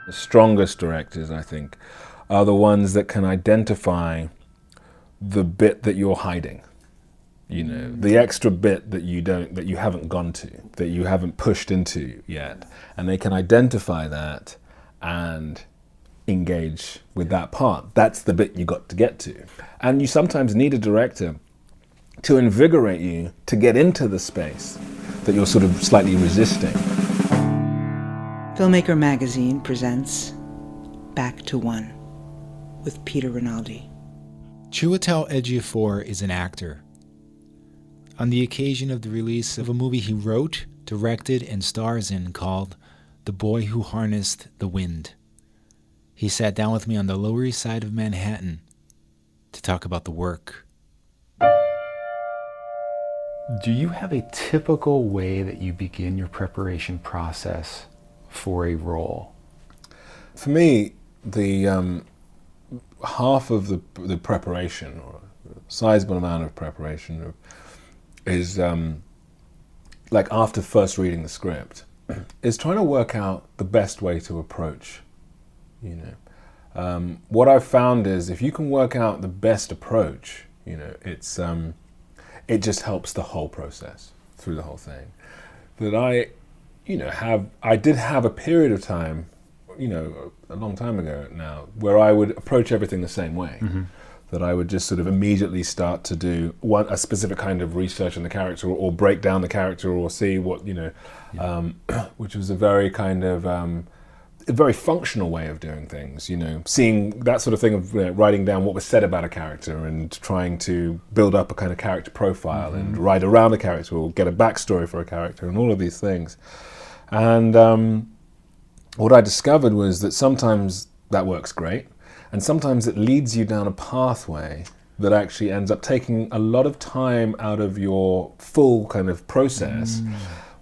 The strongest directors, I think, are the ones that can identify the bit that you're hiding. You know, the extra bit that you haven't gone to, that you haven't pushed into yet. And they can identify that and engage with that part. That's the bit you got to get to. And you sometimes need a director to invigorate you to get into the space that you're sort of slightly resisting. Filmmaker Magazine presents Back to One with Peter Rinaldi. Chiwetel Ejiofor is an actor. On the occasion of the release of a movie he wrote, directed, and stars in called The Boy Who Harnessed the Wind, he sat down with me on the Lower East Side of Manhattan to talk about the work. Do you have a typical way that you begin your preparation process for a role? For me, the half of the preparation, or a sizable amount of preparation, is like after first reading the script, is trying to work out the best way to approach. You know, what I've found is if you can work out the best approach, you know, it just helps the whole process through the whole thing. That I did have a period of time, you know, a long time ago now, where I would approach everything the same way. Mm-hmm. That I would just sort of immediately start to do a specific kind of research on the character, or break down the character, or see what, you know, which was a very kind of a very functional way of doing things, you know, seeing that sort of thing of writing down what was said about a character and trying to build up a kind of character profile, mm-hmm. and write around a character or get a backstory for a character and all of these things. And what I discovered was that sometimes that works great, and sometimes it leads you down a pathway that actually ends up taking a lot of time out of your full kind of process,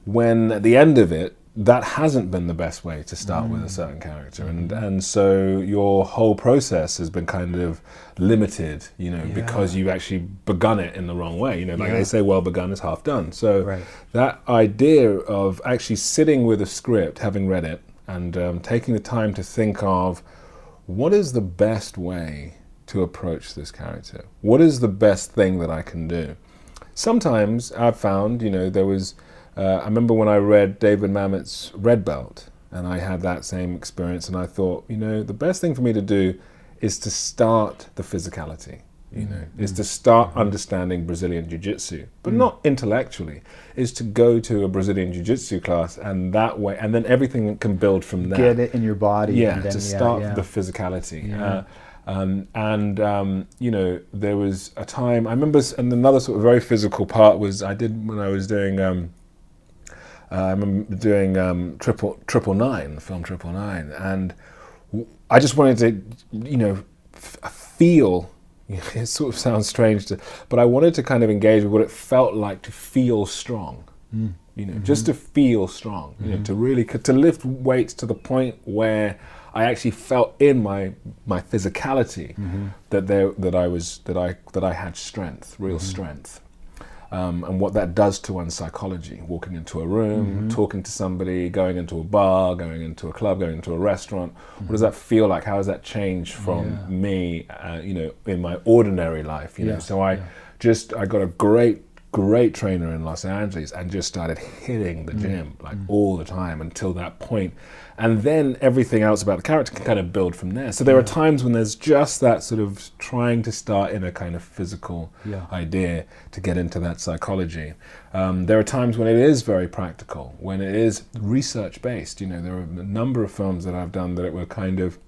when at the end of it, that hasn't been the best way to start with a certain character, and so your whole process has been kind of limited, you know, because you've actually begun it in the wrong way. You know, like they say, well begun is half done. So that idea of actually sitting with a script, having read it, and taking the time to think of what is the best way to approach this character? What is the best thing that I can do? Sometimes I've found, you know, there was I remember when I read David Mamet's Red Belt, and I had that same experience, and I thought, you know, the best thing for me to do is to start the physicality, you know, is to start understanding Brazilian Jiu-Jitsu, but not intellectually, is to go to a Brazilian Jiu-Jitsu class, and that way, and then everything can build from there. Get it in your body. Yeah, and then, to start the physicality. You know, there was a time, I remember, and another sort of very physical part was I did when I was doing, I remember doing Triple Nine, the film Triple Nine, and I just wanted to, you know, feel, you know, it sort of sounds strange, but I wanted to kind of engage with what it felt like to feel strong, you know, just to feel strong, you know, to really, to lift weights to the point where I actually felt in my physicality that I had strength, real strength. And what that does to one's psychology, walking into a room, talking to somebody, going into a bar, going into a club, going into a restaurant. What does that feel like? How has that changed from me, you know, in my ordinary life? You know, so I got a great trainer in Los Angeles, and just started hitting the gym like all the time until that point. And then everything else about the character can kind of build from there. So there are times when there's just that sort of trying to start in a kind of physical idea to get into that psychology. There are times when it is very practical, when it is research based. You know, there are a number of films that I've done that were kind of,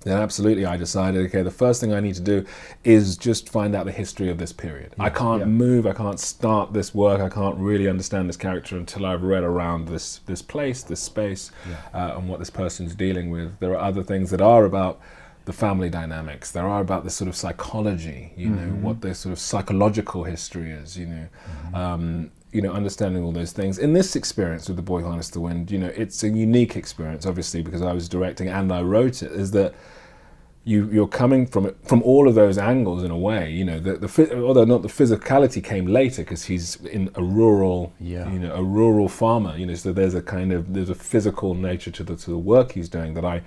then absolutely I decided, okay, the first thing I need to do is just find out the history of this period. I can't move, I can't start this work, I can't really understand this character until I've read around this place, this space, and what this person's dealing with. There are other things that are about the family dynamics, there are about this sort of psychology, you know, what the sort of psychological history is, you know. You know, understanding all those things. In this experience with The Boy Who Harnessed the Wind, you know, it's a unique experience, obviously, because I was directing and I wrote it, is that you're coming from it from all of those angles in a way. You know, although not the physicality came later because he's in a rural, a rural farmer. You know, so there's a physical nature to the work he's doing that I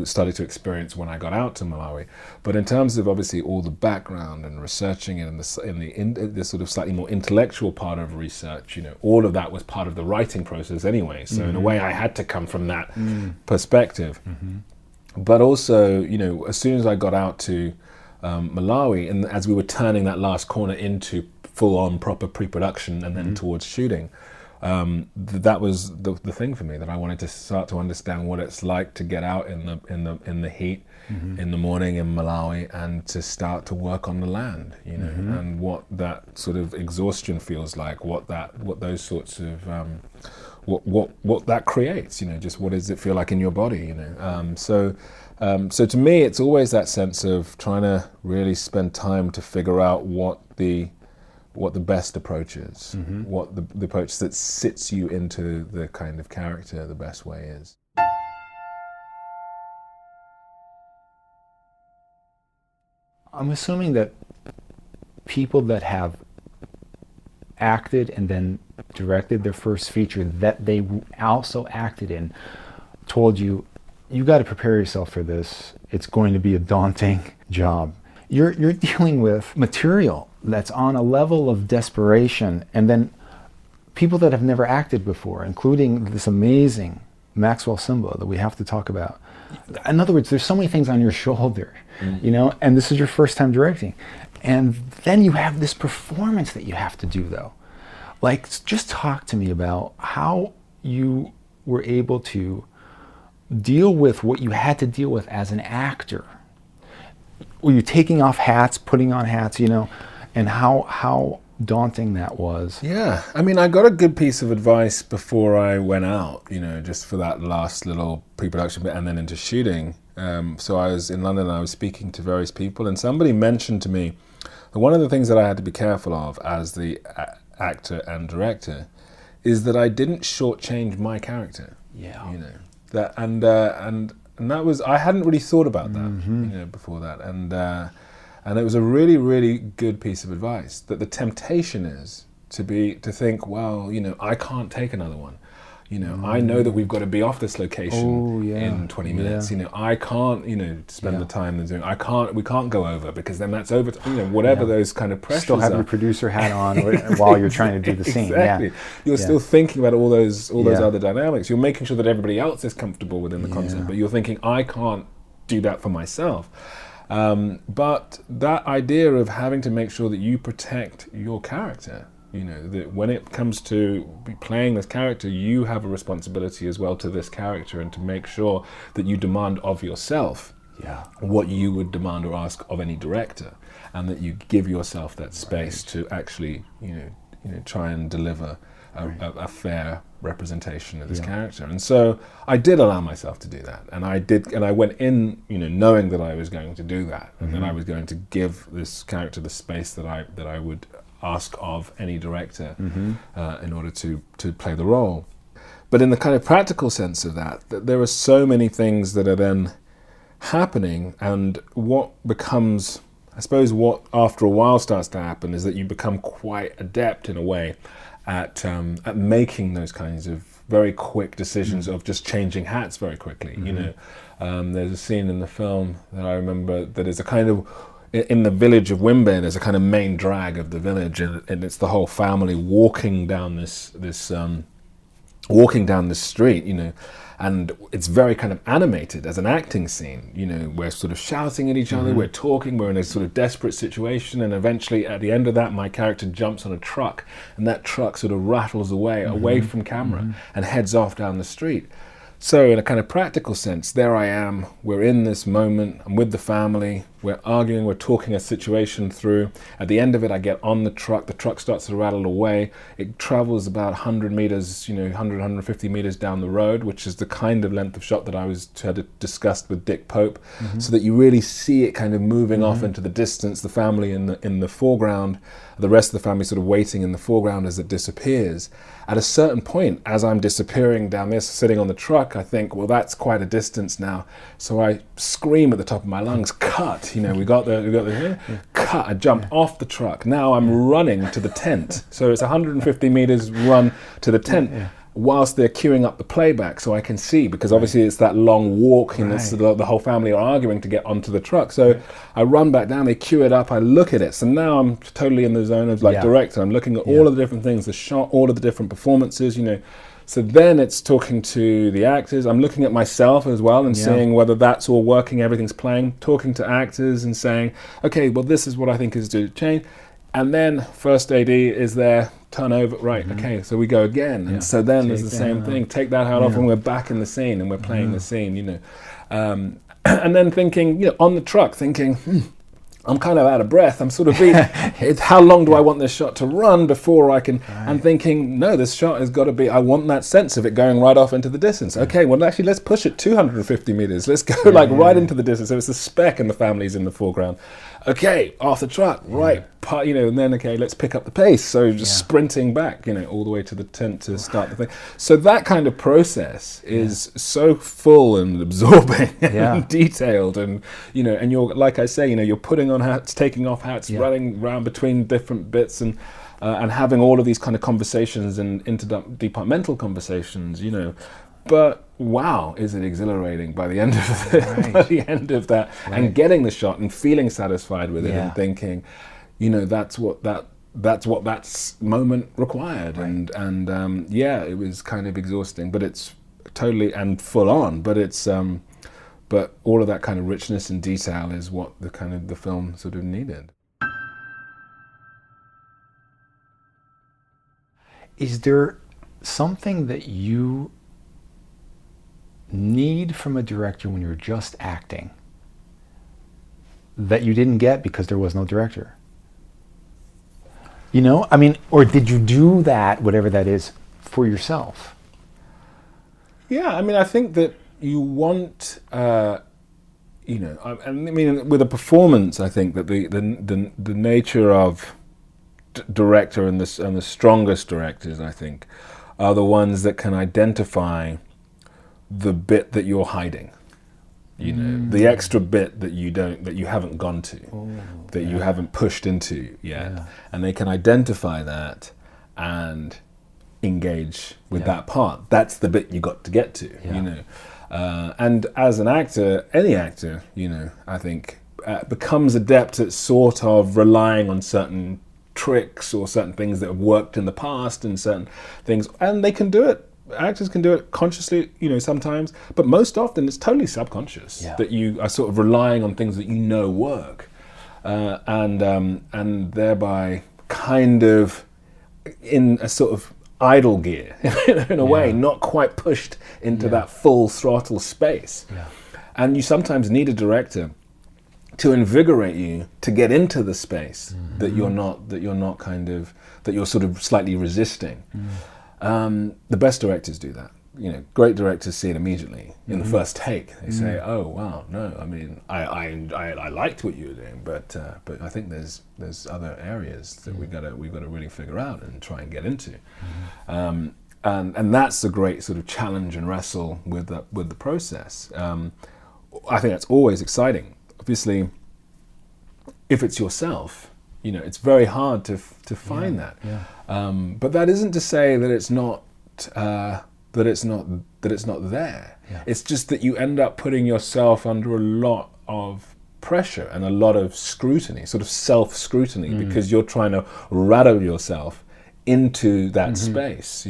started to experience when I got out to Malawi. But in terms of obviously all the background and researching it and the sort of slightly more intellectual part of research, you know, all of that was part of the writing process anyway. So in a way I had to come from that perspective. But also, you know, as soon as I got out to Malawi, and as we were turning that last corner into full-on proper pre-production and then towards shooting, that was the thing for me, that I wanted to start to understand what it's like to get out in the heat in the morning in Malawi and to start to work on the land, you know, and what that sort of exhaustion feels like, what those sorts of what that creates, you know, just what does it feel like in your body, you know. So to me, it's always that sense of trying to really spend time to figure out what the best approach is, what the approach that sits you into the kind of character the best way is. I'm assuming that people that have acted and then directed their first feature that they also acted in told you, you got to prepare yourself for this. It's going to be a daunting job. You're dealing with material that's on a level of desperation, and then people that have never acted before, including this amazing Maxwell Simba that we have to talk about. In other words, there's so many things on your shoulder, you know, and this is your first time directing. And then you have this performance that you have to do, though. Like, just talk to me about how you were able to deal with what you had to deal with as an actor. Were you taking off hats, putting on hats, you know, and how daunting that was? Yeah, I mean, I got a good piece of advice before I went out, you know, just for that last little pre-production bit and then into shooting. So I was in London and I was speaking to various people, and somebody mentioned to me that one of the things that I had to be careful of as the actor and director is that I didn't shortchange my character. Yeah. You know, that and that was, I hadn't really thought about that, you know, before that, and it was a really, really good piece of advice, that the temptation is to think, well, you know, I can't take another one. You know, I know that we've got to be off this location in 20 minutes. You know, I can't, you know, spend the time and doing. We can't go over, because then that's over. You know, whatever those kind of pressures. Still have your producer hat on while you're trying to do the scene. Exactly. Yeah. You're still thinking about all those other dynamics. You're making sure that everybody else is comfortable within the concept, but you're thinking, I can't do that for myself. But that idea of having to make sure that you protect your character, you know, that when it comes to playing this character, you have a responsibility as well to this character, and to make sure that you demand of yourself what you would demand or ask of any director, and that you give yourself that space to actually, you know, try and deliver a fair representation of this character. And so I did allow myself to do that, and I went in, you know, knowing that I was going to do that, and that I was going to give this character the space that I would ask of any director in order to play the role. But in the kind of practical sense of that there are so many things that are then happening, and what becomes, I suppose, what after a while starts to happen is that you become quite adept in a way at making those kinds of very quick decisions of just changing hats very quickly. You know, there's a scene in the film that I remember that is a kind of, in the village of Wimbe, there's a kind of main drag of the village, and it's the whole family walking down this street, you know, and it's very kind of animated as an acting scene. You know, we're sort of shouting at each other, we're talking, we're in a sort of desperate situation, and eventually at the end of that, my character jumps on a truck, and that truck sort of rattles away from camera and heads off down the street. So in a kind of practical sense, there I am, we're in this moment, I'm with the family, we're arguing, we're talking a situation through. At the end of it, I get on the truck starts to rattle away. It travels about 100 meters, 150 meters down the road, which is the kind of length of shot that I had discussed with Dick Pope, so that you really see it kind of moving off into the distance, the family in the foreground, the rest of the family sort of waiting in the foreground as it disappears. At a certain point, as I'm disappearing down this, sitting on the truck, I think, well, that's quite a distance now. So I scream at the top of my lungs, cut. We got the cut. I jump off the truck. Now I'm running to the tent. So it's 150 meters run to the tent. Whilst they're queuing up the playback so I can see, because obviously it's that long walk and it's the whole family are arguing to get onto the truck. So I run back down, they queue it up, I look at it. So now I'm totally in the zone of director. I'm looking at all of the different things, the shot, all of the different performances, So then it's talking to the actors. I'm looking at myself as well and seeing whether that's all working, everything's playing, talking to actors and saying, okay, well, this is what I think is to change. And then first AD is there, turn over, right, okay, so we go again. And so then there's the same thing, take that hat off and we're back in the scene and we're playing the scene, And then thinking, on the truck, thinking, I'm kind of out of breath, I'm sort of beat. How long do I want this shot to run before I can, and thinking, no, this shot has got to be, I want that sense of it going right off into the distance. Okay, well actually let's push it 250 meters, let's go right into the distance. So it's the spec and the family's in the foreground. Okay, off the truck, right, and then, okay, let's pick up the pace. So just sprinting back, all the way to the tent to start the thing. So that kind of process is so full and absorbing and detailed. And, and you're, like I say, you're putting on hats, taking off hats, running around between different bits and having all of these kind of conversations and interdepartmental conversations, But wow, is it exhilarating by the end of it, by the end of that, and getting the shot and feeling satisfied with it and thinking, that's what that moment required, and it was kind of exhausting, but it's totally and full on, but it's but all of that kind of richness and detail is what the film sort of needed. Is there something that you need from a director when you're just acting that you didn't get because there was no director? Or did you do that, whatever that is, for yourself? Yeah, I think that you want, with a performance, I think that the nature of director and the strongest directors, I think, are the ones that can identify the bit that you're hiding, the extra bit that you haven't gone to, you haven't pushed into yet, and they can identify that and engage with that part. That's the bit you got to get to, and as an actor, any actor, I think becomes adept at sort of relying on certain tricks or certain things that have worked in the past and certain things, and they can do it. Actors can do it consciously, sometimes, but most often it's totally subconscious that you are sort of relying on things that work, and thereby kind of in a sort of idle gear in a way, not quite pushed into that full throttle space. And you sometimes need a director to invigorate you to get into the space that you're sort of slightly resisting. The best directors do that. Great directors see it immediately in the first take. They say, "Oh wow, no, I liked what you were doing, but I think there's other areas that we've got to really figure out and try and get into." And that's a great sort of challenge and wrestle with the process. I think that's always exciting. Obviously, if it's yourself, it's very hard to find that. But that isn't to say that it's not there. It's just that you end up putting yourself under a lot of pressure and a lot of scrutiny, sort of self-scrutiny, because you're trying to rattle yourself into that space,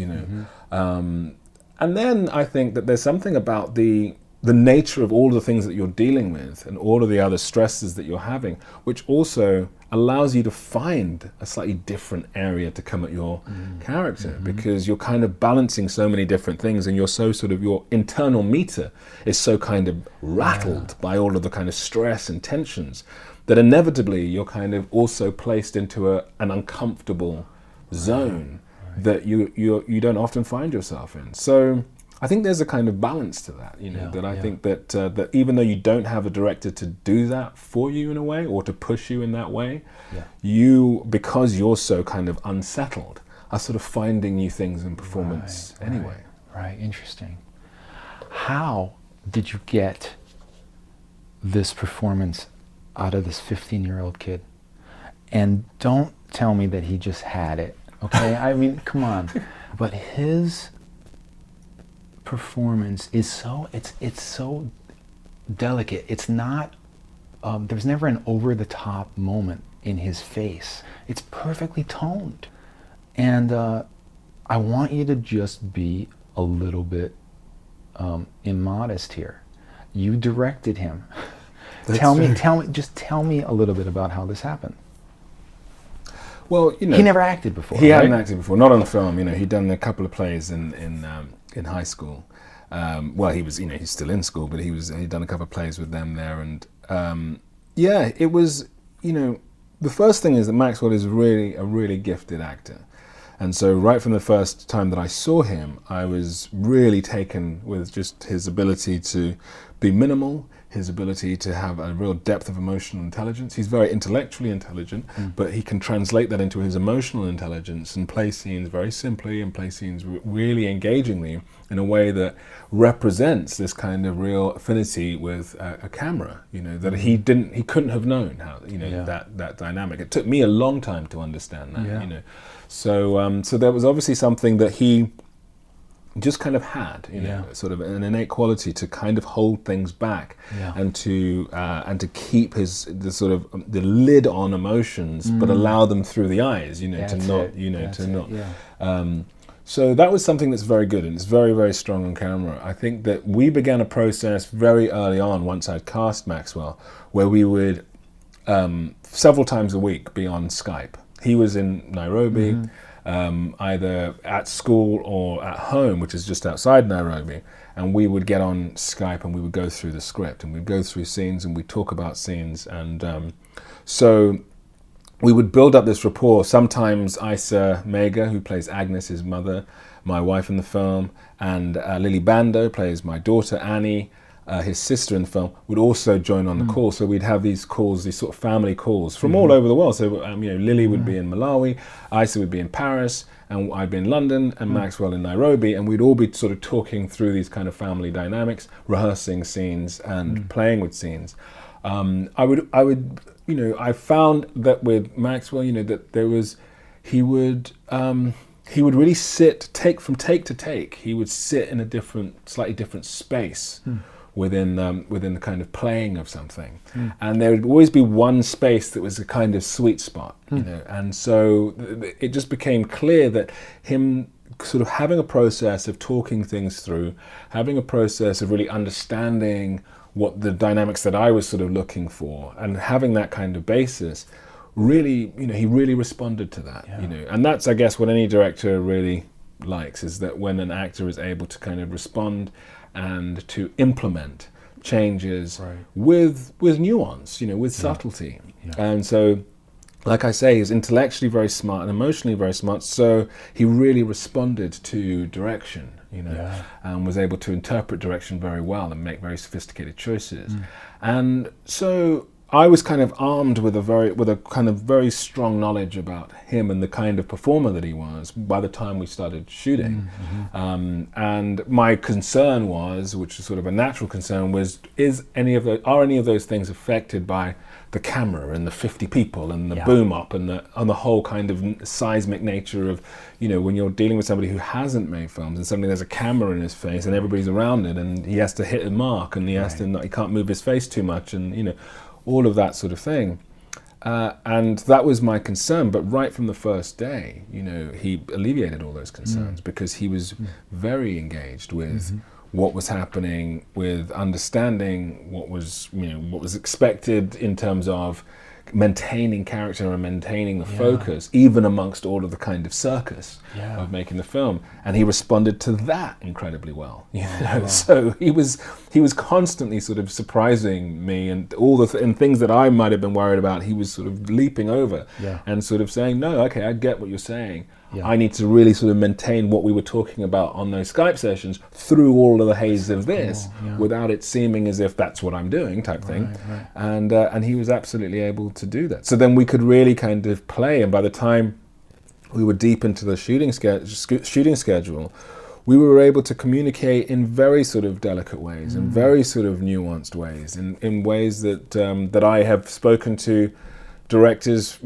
And then I think that there's something about the the nature of all the things that you're dealing with and all of the other stresses that you're having, which also allows you to find a slightly different area to come at your character, because you're kind of balancing so many different things, and you're so sort of, your internal meter is so kind of rattled by all of the kind of stress and tensions that inevitably you're kind of also placed into an uncomfortable zone that you don't often find yourself in. So I think there's a kind of balance to that, that I think that even though you don't have a director to do that for you in a way, or to push you in that way, you, because you're so kind of unsettled, are sort of finding new things in performance anyway. Right, interesting. How did you get this performance out of this 15-year-old kid? And don't tell me that he just had it, okay? I mean, come on. But his performance is so, it's so delicate. It's not, there's never an over-the-top moment in his face. It's perfectly toned. And I want you to just be a little bit immodest here. You directed him. Tell me, just tell me a little bit about how this happened. Well, he never acted before. He hadn't acted before, not on film. He'd done a couple of plays in high school. Well, he was, he's still in school, but he'd done a couple of plays with them there, and it was, the first thing is that Maxwell is really a really gifted actor. And so right from the first time that I saw him, I was really taken with just his ability to be minimal, his ability to have a real depth of emotional intelligence. He's very intellectually intelligent, but he can translate that into his emotional intelligence and play scenes very simply and play scenes really engagingly in a way that represents this kind of real affinity with a camera, that he couldn't have known how, that dynamic. It took me a long time to understand that, So there was obviously something that he just kind of had, sort of an innate quality to kind of hold things back and to keep the lid on emotions, but allow them through the eyes, So that was something that's very good, and it's very, very strong on camera. I think that we began a process very early on, once I'd cast Maxwell, where we would several times a week be on Skype. He was in Nairobi, either at school or at home, which is just outside Nairobi, and we would get on Skype and we would go through the script and we'd go through scenes and we'd talk about scenes, and so we would build up this rapport. Sometimes Isa Mega, who plays Agnes, his mother, my wife in the film, and Lily Bando plays my daughter Annie, his sister in the film, would also join on the call. So we'd have these calls, these sort of family calls from all over the world. So Lily would be in Malawi, Isa would be in Paris, and I'd be in London, and Maxwell in Nairobi, and we'd all be sort of talking through these kind of family dynamics, rehearsing scenes and playing with scenes. I found that with Maxwell, that there was, he would really from take to take, he would sit in a slightly different space within the kind of playing of something, and there would always be one space that was a kind of sweet spot, and so it just became clear that him sort of having a process of talking things through, having a process of really understanding what the dynamics that I was sort of looking for, and having that kind of basis, really, he really responded to that, and that's, I guess, what any director really likes, is that when an actor is able to kind of respond and to implement changes with nuance, with subtlety. And so, like I say, he's intellectually very smart and emotionally very smart, so he really responded to direction, and was able to interpret direction very well and make very sophisticated choices. And so I was kind of armed with a kind of very strong knowledge about him and the kind of performer that he was by the time we started shooting. And my concern was, which is sort of a natural concern, was are any of those things affected by the camera and the 50 people and the boom up and the whole kind of seismic nature of, when you're dealing with somebody who hasn't made films and suddenly there's a camera in his face and everybody's around it and he has to hit a mark and he can't move his face too much, and all of that sort of thing. And that was my concern, but right from the first day, he alleviated all those concerns because he was very engaged with what was happening, with understanding what was expected in terms of maintaining character and maintaining the focus, even amongst all of the kind of circus of making the film. And he responded to that incredibly well. So he was constantly sort of surprising me, and all the and things that I might have been worried about, he was sort of leaping over and sort of saying, no, okay, I get what you're saying. I need to really sort of maintain what we were talking about on those Skype sessions through all of the haze of this, without it seeming as if that's what I'm doing, type thing. And he was absolutely able to do that. So then we could really kind of play, and by the time we were deep into the shooting schedule, we were able to communicate in very sort of delicate ways, in very sort of nuanced ways, in ways that that I have spoken to directors,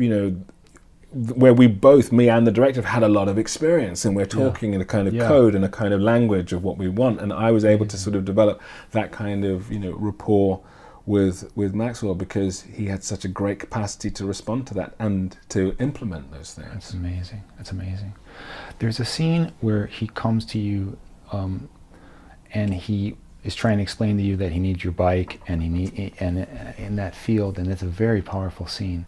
where we both, me and the director, have had a lot of experience, and we're talking in a kind of code and a kind of language of what we want. And I was able to sort of develop that kind of, rapport with Maxwell, because he had such a great capacity to respond to that and to implement those things. That's amazing. That's amazing. There's a scene where he comes to you, and he is trying to explain to you that he needs your bike, and in that field, and it's a very powerful scene.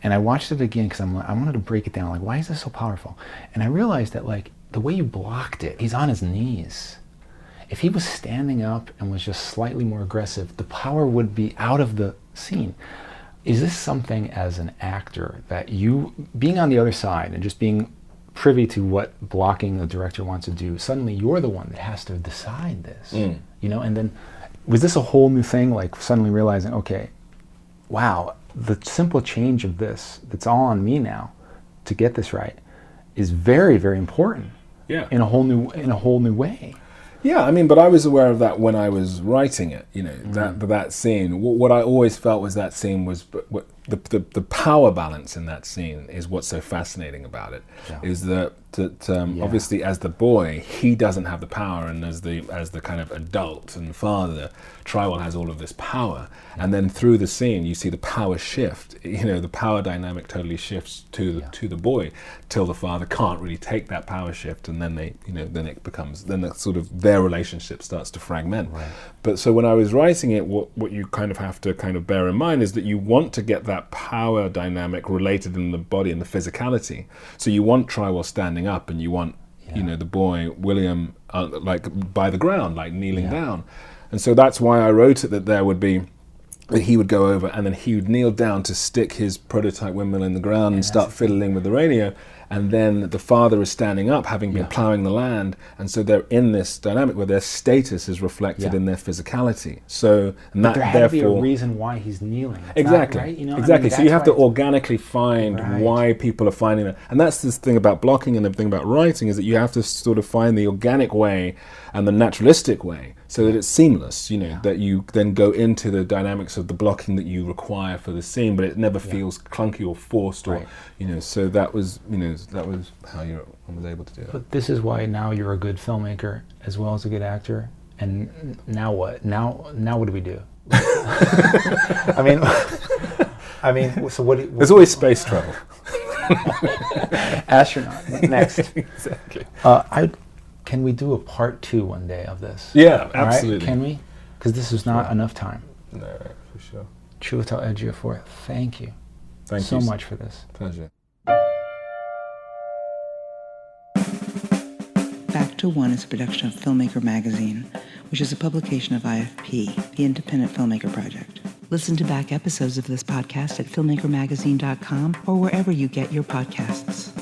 And I watched it again because I wanted to break it down. Like, why is this so powerful? And I realized that, like, the way you blocked it, he's on his knees. If he was standing up and was just slightly more aggressive, the power would be out of the scene. Is this something, as an actor, that you, being on the other side and just being privy to what blocking the director wants to do, suddenly you're the one that has to decide this, And then, was this a whole new thing? Like, suddenly realizing, okay, wow, the simple change of this, that's all on me now to get this right, is very, very important. In a whole new way. Yeah, I mean, but I was aware of that when I was writing it. That scene. What I always felt was that scene was the power balance in that scene is what's so fascinating about it. Is that obviously, as the boy, he doesn't have the power, and as the kind of adult and father, Chiwetel has all of this power, and then through the scene you see the power shift. The power dynamic totally shifts to the boy, till the father can't really take that power shift, and then their relationship starts to fragment. But so when I was writing it, what you kind of have to kind of bear in mind is that you want to get that power dynamic related in the body and the physicality. So you want Chiwetel standing up, and you want the boy William like by the ground, like kneeling down. And so that's why I wrote it that he would go over, and then he would kneel down to stick his prototype windmill in the ground and start fiddling with the radio. And then the father is standing up, having been plowing the land, and so they're in this dynamic where their status is reflected in their physicality. So, and that, but there had to be a reason why he's kneeling. Exactly. Right? Exactly. So you have to organically find why people are finding that, and that's this thing about blocking and the thing about writing, is that you have to sort of find the organic way and the naturalistic way, so that it's seamless. That you then go into the dynamics of the blocking that you require for the scene, but it never feels clunky or forced, or So that was how I was able to do it. But this is why now you're a good filmmaker as well as a good actor. And now what? Now what do we do? I mean, so what? There's always space travel. Astronaut next. Exactly. Can we do a part 2 one day of this? Yeah, absolutely. Right? Can we? Because this is not enough time. No, for sure. Chiwetel Ejiofor, thank you. Thank you so much for this. Pleasure. Back to One is a production of Filmmaker Magazine, which is a publication of IFP, the Independent Filmmaker Project. Listen to back episodes of this podcast at filmmakermagazine.com or wherever you get your podcasts.